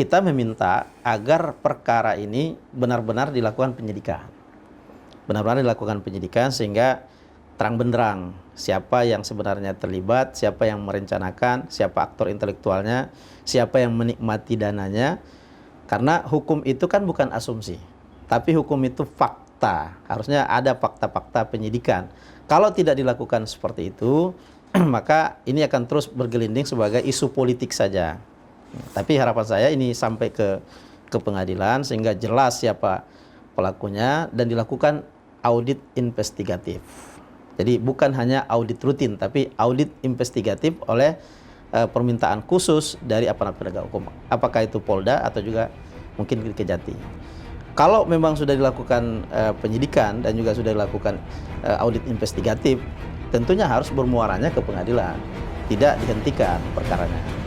kita meminta agar perkara ini benar-benar dilakukan penyidikan. Benar-benar dilakukan penyidikan sehingga terang benderang siapa yang sebenarnya terlibat, siapa yang merencanakan, siapa aktor intelektualnya, siapa yang menikmati dananya. Karena hukum itu kan bukan asumsi, tapi hukum itu fakta. Harusnya ada fakta-fakta penyidikan. Kalau tidak dilakukan seperti itu, maka ini akan terus bergelinding sebagai isu politik saja. Tapi harapan saya ini sampai ke pengadilan sehingga jelas siapa pelakunya dan dilakukan audit investigatif. Jadi bukan hanya audit rutin, tapi audit investigatif oleh permintaan khusus dari aparat penegak hukum. Apakah itu Polda atau juga mungkin Kejati. Kalau memang sudah dilakukan penyidikan dan juga sudah dilakukan audit investigatif, tentunya harus bermuaranya ke pengadilan, tidak dihentikan perkaranya.